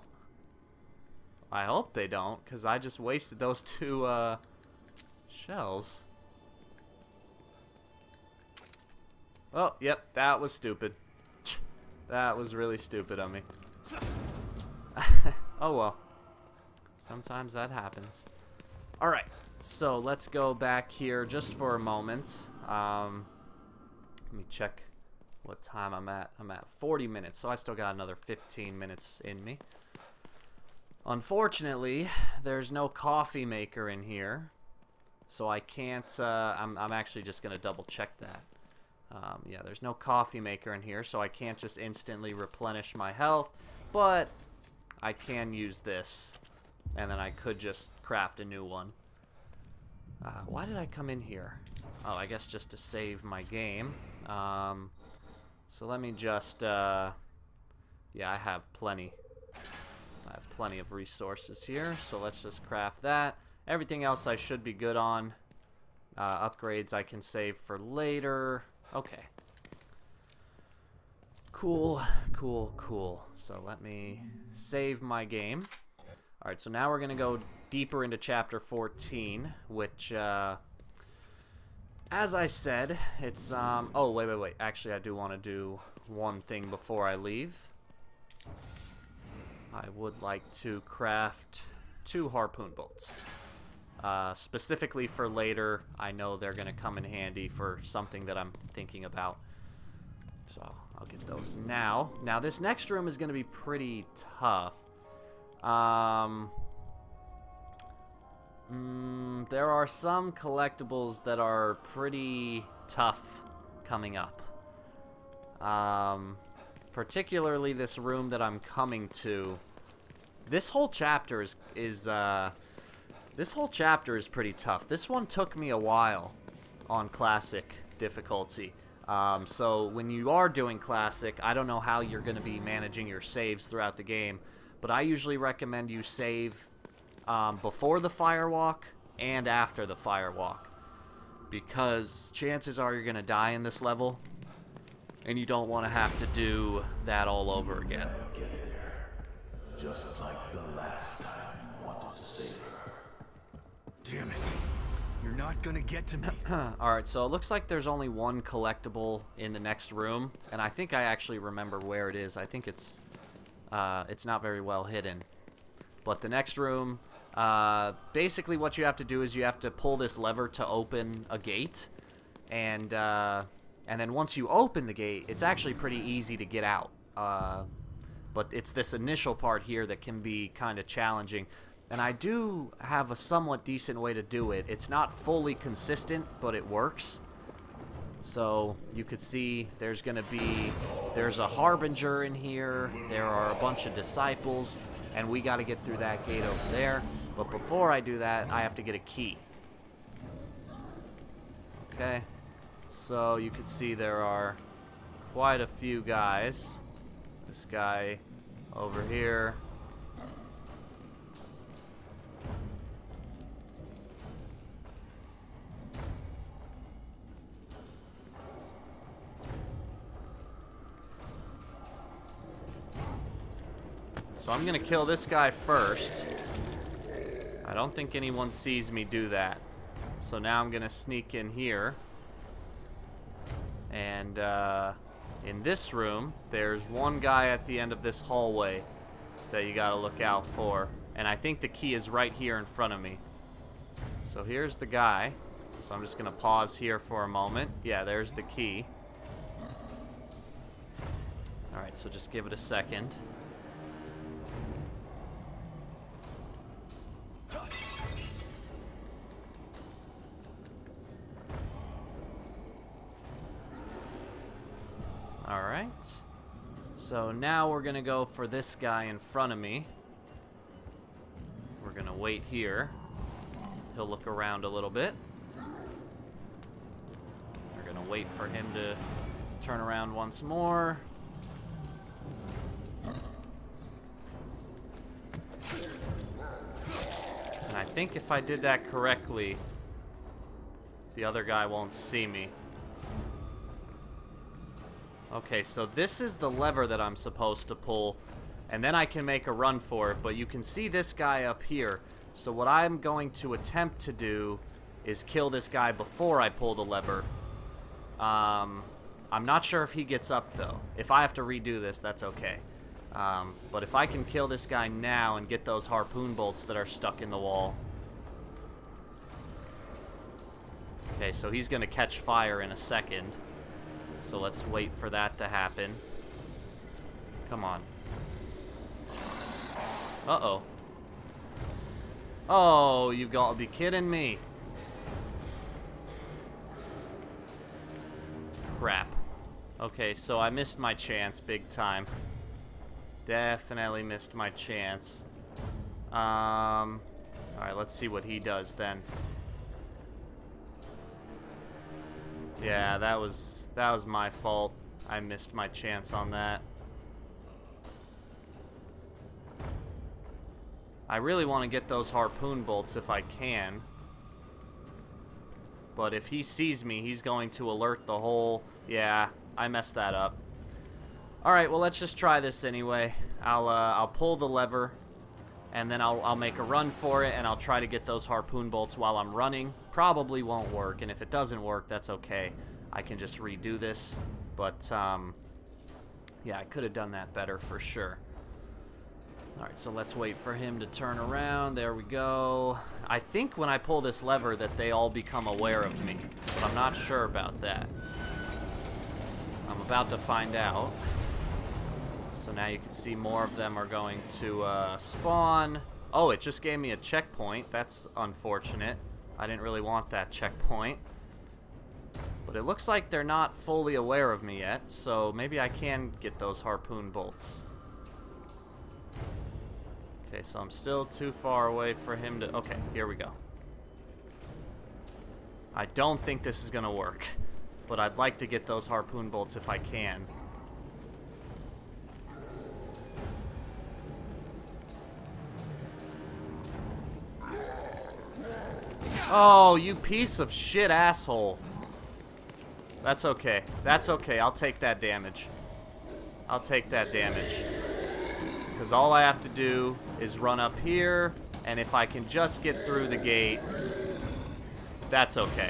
A: I hope they don't, because I just wasted those 2 shells. Oh, yep, that was stupid. That was really stupid of me. Oh well. Sometimes that happens. Alright, so let's go back here just for a moment. Let me check what time I'm at. I'm at 40 minutes, so I still got another 15 minutes in me. Unfortunately, there's no coffee maker in here, so I can't, I'm actually just going to double check that. Yeah, there's no coffee maker in here, so I can't just instantly replenish my health, but I can use this, and then I could just craft a new one. Why did I come in here? Oh, I guess just to save my game. So let me just, yeah, I have plenty. I have plenty of resources here, so let's just craft that. Everything else I should be good on. Upgrades I can save for later. Okay. Cool, cool, cool. So let me save my game. Alright, so now we're going to go deeper into Chapter 14, which, as I said, it's, oh, wait. Actually, I do want to do one thing before I leave. I would like to craft 2 harpoon bolts. Specifically for later. I know they're going to come in handy for something that I'm thinking about. So I'll get those now. Now this next room is going to be pretty tough. There are some collectibles that are pretty tough coming up. Particularly this room that I'm coming to. This whole chapter is pretty tough. This one took me a while on classic difficulty. So when you are doing classic, I don't know how you're going to be managing your saves throughout the game, but I usually recommend you save before the firewalk and after the firewalk, because chances are you're going to die in this level, and you don't want to have to do that all over again.
E: Get there, just like the last time you wanted to save her.
B: Damn it. You're not gonna get to me.
A: Alright, so it looks like there's only one collectible in the next room, and I think I actually remember where it is. I think it's not very well hidden. But the next room, basically what you have to do is you have to pull this lever to open a gate, and then once you open the gate, it's actually pretty easy to get out. But it's this initial part here that can be kind of challenging. And I do have a somewhat decent way to do it. It's not fully consistent, but it works. So you could see there's a harbinger in here. There are a bunch of disciples, and we got to get through that gate over there. But before I do that, I have to get a key. Okay. So you can see there are quite a few guys. This guy over here. So I'm gonna kill this guy first. I don't think anyone sees me do that. So now I'm gonna sneak in here. And in this room, there's one guy at the end of this hallway that you gotta look out for. And I think the key is right here in front of me. So here's the guy. So I'm just gonna pause here for a moment. Yeah, there's the key. Alright, so just give it a second. Alright, so now we're gonna go for this guy in front of me. We're gonna wait here. He'll look around a little bit. We're gonna wait for him to turn around once more. And I think if I did that correctly, the other guy won't see me. Okay, so this is the lever that I'm supposed to pull, and then I can make a run for it. But you can see this guy up here. So what I'm going to attempt to do is kill this guy before I pull the lever. I'm not sure if he gets up, though. If I have to redo this, that's okay. But if I can kill this guy now and get those harpoon bolts that are stuck in the wall. Okay, so he's going to catch fire in a second. So let's wait for that to happen. Come on. Uh-oh. Oh, you gotta be kidding me. Crap. Okay, so I missed my chance big time. Definitely missed my chance. Alright, let's see what he does then. Yeah, that was my fault. I missed my chance on that. I really want to get those harpoon bolts if I can. But if he sees me, he's going to alert the whole... Yeah, I messed that up. Alright, well, let's just try this anyway. I'll pull the lever, and then I'll make a run for it, and I'll try to get those harpoon bolts while I'm running. Probably won't work, and if it doesn't work, that's okay. I can just redo this. But, yeah, I could have done that better for sure. Alright, so let's wait for him to turn around. There we go. I think when I pull this lever that they all become aware of me, but I'm not sure about that. I'm about to find out. So now you can see more of them are going to spawn. Oh, it just gave me a checkpoint. That's unfortunate. I didn't really want that checkpoint. But it looks like they're not fully aware of me yet, so maybe I can get those harpoon bolts. Okay, so I'm still too far away for him to... Okay, here we go. I don't think this is going to work, but I'd like to get those harpoon bolts if I can. Oh, you piece of shit asshole. That's okay. That's okay. I'll take that damage. I'll take that damage. Because all I have to do is run up here, and if I can just get through the gate, that's okay.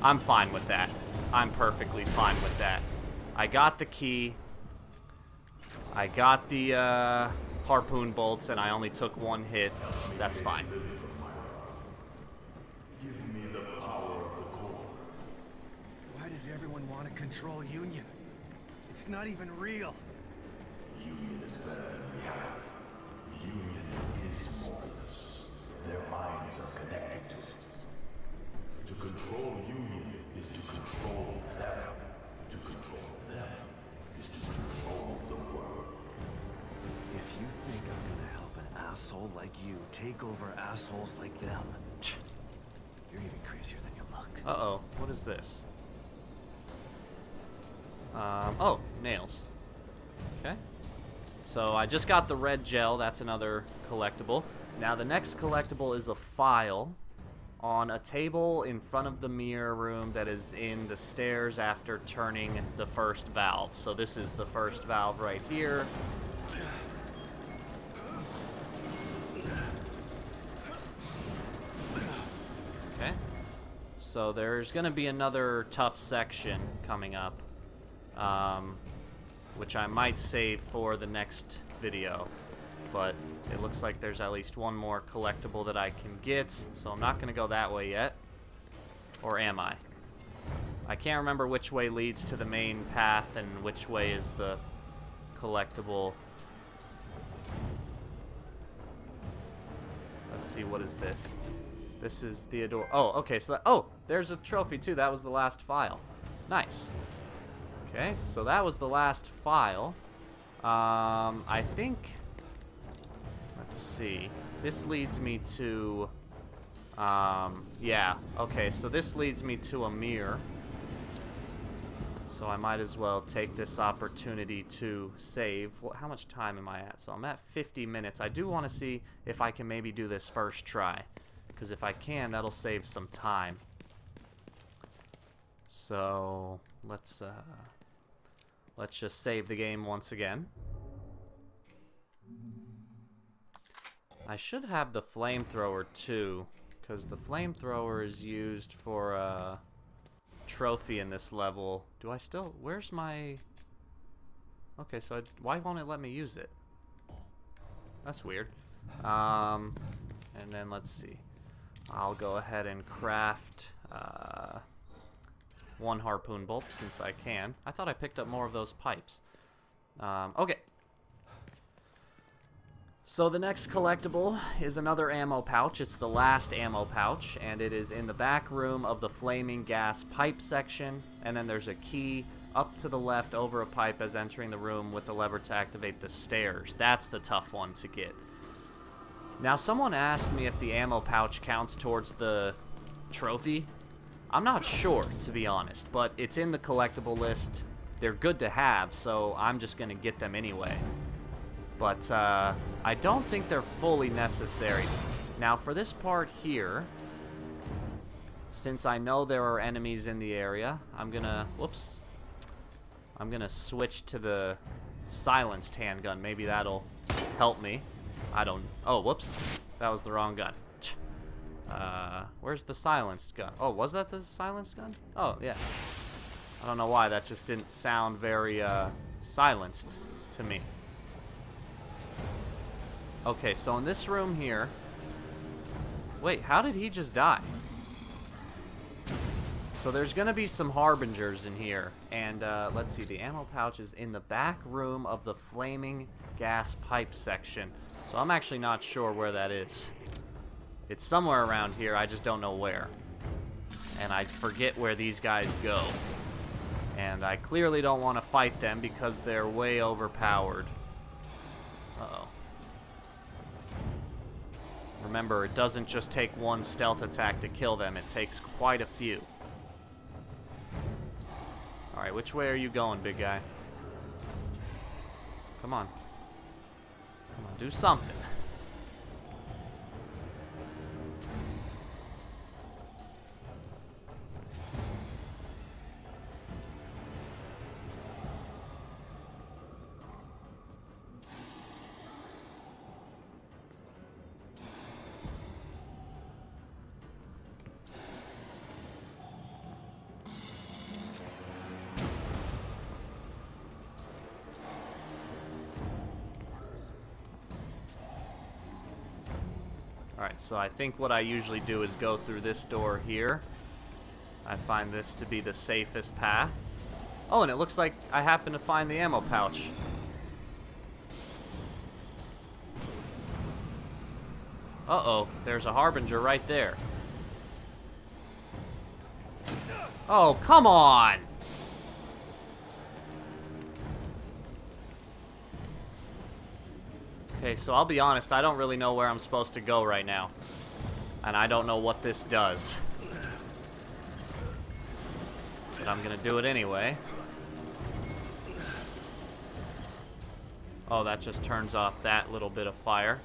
A: I'm fine with that. I'm perfectly fine with that. I got the key. I got the harpoon bolts, and I only took one hit. That's fine.
E: Give me the power of the core.
B: Why does everyone want to control Union? It's not even real.
E: Union is better than reality. Union is smallness. Their minds are connected to it. To control Union is to control them. To control them is to control the world.
B: If you think I'm gonna help an asshole like you take over assholes like them, you're even crazier than you look.
A: Uh-oh. What is this? Oh, nails. Okay. So I just got the red gel. That's another collectible. Now the next collectible is a file on a table in front of the mirror room that is in the stairs after turning the first valve. So this is the first valve right here. Okay. So there's going to be another tough section coming up. Which I might save for the next video, but it looks like there's at least one more collectible that I can get, so I'm not going to go that way yet. Or am I? I can't remember which way leads to the main path and which way is the collectible. Let's see, what is this? This is Theodore. Oh, okay, so that, oh, there's a trophy too. That was the last file. Nice. Okay, so that was the last file. I think... Let's see. This leads me to... yeah, okay, so this leads me to a mirror. So I might as well take this opportunity to save. Well, how much time am I at? So I'm at 50 minutes. I do want to see if I can maybe do this first try. Because if I can, that'll save some time. So, let's just save the game once again. I should have the flamethrower too, because the flamethrower is used for a trophy in this level. Do I still... Where's my... Okay, so why won't it let me use it? That's weird. And then let's see. I'll go ahead and craft 1 harpoon bolt since I can. I thought I picked up more of those pipes. Okay. So the next collectible is another ammo pouch. It's the last ammo pouch, and it is in the back room of the flaming gas pipe section. And then there's a key up to the left over a pipe as entering the room with the lever to activate the stairs. That's the tough one to get. Now, someone asked me if the ammo pouch counts towards the trophy. I'm not sure, to be honest, but it's in the collectible list. They're good to have, so I'm just going to get them anyway. But I don't think they're fully necessary. Now, for this part here, since I know there are enemies in the area, I'm going to... Whoops. I'm going to switch to the silenced handgun. Maybe that'll help me. I don't... Oh, whoops. That was the wrong gun. Where's the silenced gun? Oh, was that the silenced gun? Oh, yeah. I don't know why. That just didn't sound very, silenced to me. Okay, so in this room here... Wait, how did he just die? So there's going to be some harbingers in here. And, let's see. The ammo pouch is in the back room of the flaming gas pipe section. So I'm actually not sure where that is. It's somewhere around here. I just don't know where. And I forget where these guys go. And I clearly don't want to fight them because they're way overpowered. Uh-oh. Remember, it doesn't just take one stealth attack to kill them. It takes quite a few. Alright, which way are you going, big guy? Come on. Come on, do something. Alright, so I think what I usually do is go through this door here. I find this to be the safest path. Oh, and it looks like I happen to find the ammo pouch. Uh-oh, there's a harbinger right there. Oh, come on! Okay, so I'll be honest, I don't really know where I'm supposed to go right now. And I don't know what this does. But I'm gonna do it anyway. Oh, that just turns off that little bit of fire.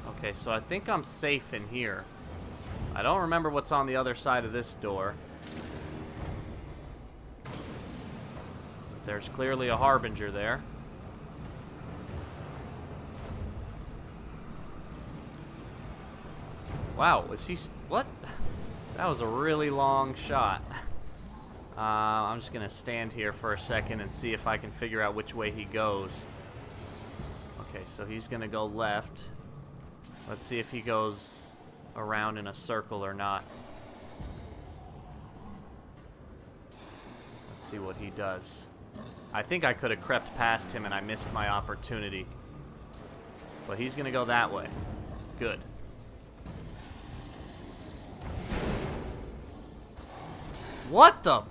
A: Okay, so I think I'm safe in here. I don't remember what's on the other side of this door. There's clearly a harbinger there. Wow, was he... What? That was a really long shot. I'm just going to stand here for a second and see if I can figure out which way he goes. Okay, so he's going to go left. Let's see if he goes around in a circle or not. Let's see what he does. I think I could have crept past him and I missed my opportunity. But he's going to go that way. Good. What the?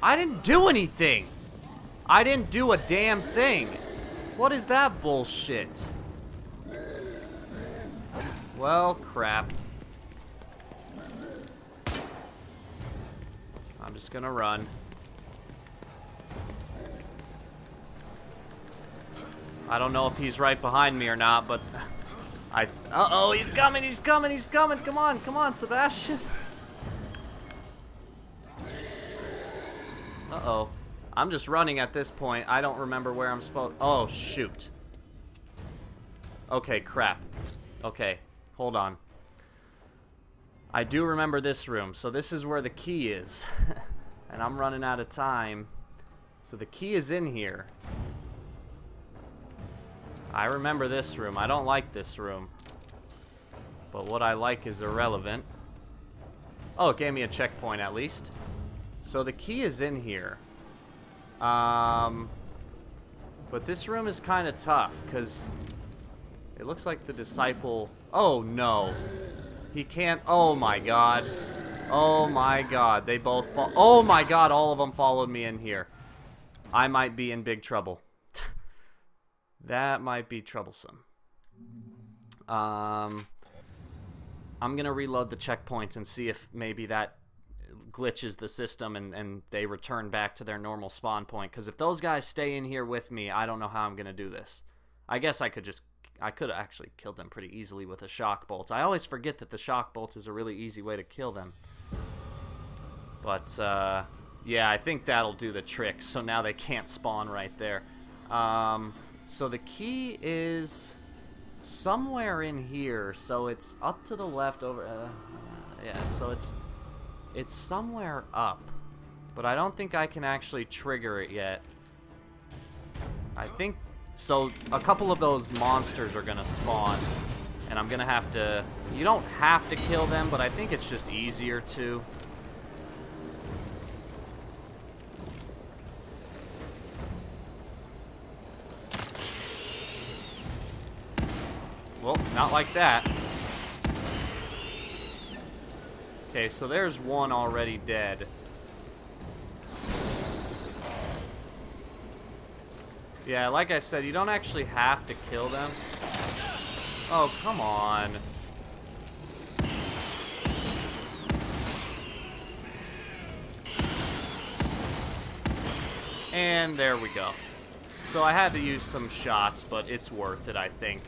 A: I didn't do anything. I didn't do a damn thing. What is that bullshit? Well, crap. I'm just going to run. I don't know if he's right behind me or not, but uh-oh, he's coming, he's coming, he's coming. Come on, Sebastian. Uh-oh. I'm just running at this point. I don't remember where I'm supposed... Oh, shoot. Okay, crap. Okay, hold on. I do remember this room. So this is where the key is. And I'm running out of time. So the key is in here. I remember this room. I don't like this room. But what I like is irrelevant. Oh, it gave me a checkpoint at least. So the key is in here. But this room is kind of tough because it looks like the disciple... Oh, no. He can't... Oh, my God. Oh, my God. They both... Oh, my God. All of them followed me in here. I might be in big trouble. That might be troublesome. I'm going to reload the checkpoints and see if maybe that glitches the system and they return back to their normal spawn point. Because if those guys stay in here with me, I don't know how I'm going to do this. I guess I could have actually killed them pretty easily with a shock bolt. I always forget that the shock bolt is a really easy way to kill them. But, yeah, I think that'll do the trick. So now they can't spawn right there. So the key is somewhere in here. So it's up to the left over... yeah, so it's somewhere up. But I don't think I can actually trigger it yet. I think... So a couple of those monsters are going to spawn. And I'm going to have to... You don't have to kill them, but I think it's just easier to... Well, not like that. Okay, so there's one already dead. Yeah, like I said, you don't actually have to kill them. Oh, come on. And there we go. So I had to use some shots, but it's worth it, I think.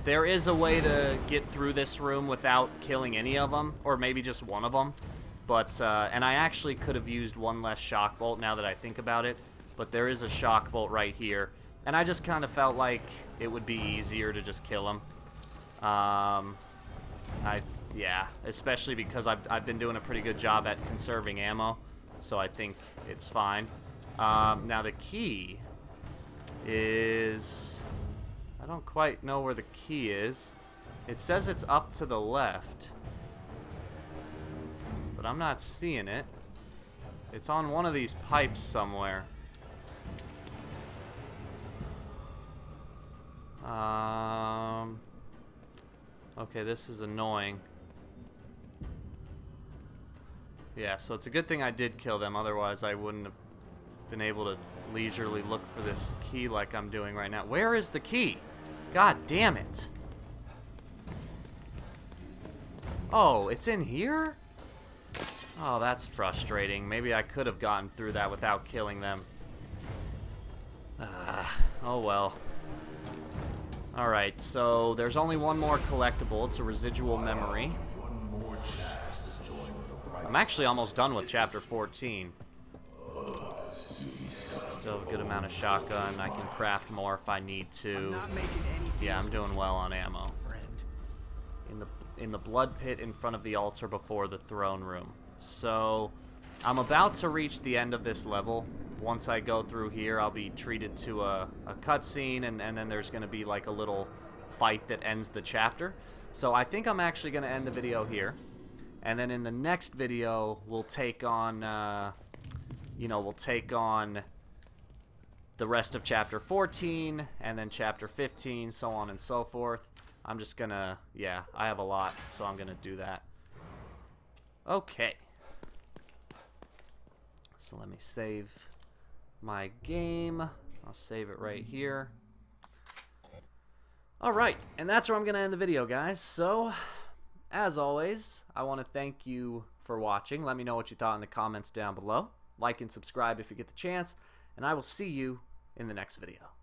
A: There is a way to get through this room without killing any of them, or maybe just one of them. But, and I actually could have used one less shock bolt now that I think about it. But there is a shock bolt right here. And I just kind of felt like it would be easier to just kill him. Yeah, especially because I've been doing a pretty good job at conserving ammo. So I think it's fine. Now the key is... I don't quite know where the key is. It says it's up to the left. But I'm not seeing it. It's on one of these pipes somewhere. Okay, this is annoying. Yeah, so it's a good thing I did kill them, otherwise I wouldn't have been able to leisurely look for this key like I'm doing right now. Where is the key? God damn it. Oh, it's in here? Oh, that's frustrating. Maybe I could have gotten through that without killing them. Oh well. Alright, so there's only one more collectible. It's a residual memory. I'm actually almost done with chapter 14. Still have a good amount of shotgun. I can craft more if I need to. Yeah, I'm doing well on ammo. In the blood pit in front of the altar before the throne room. So, I'm about to reach the end of this level. Once I go through here, I'll be treated to a cutscene, and then there's going to be like a little fight that ends the chapter. So I think I'm actually going to end the video here. And then in the next video, we'll take on, we'll take on the rest of chapter 14, and then chapter 15, so on and so forth. I'm just going to, yeah, I have a lot, so I'm going to do that. Okay. So let me save my game. I'll save it right here. Alright, and that's where I'm going to end the video, guys. So, as always, I want to thank you for watching. Let me know what you thought in the comments down below. Like and subscribe if you get the chance, and I will see you in the next video.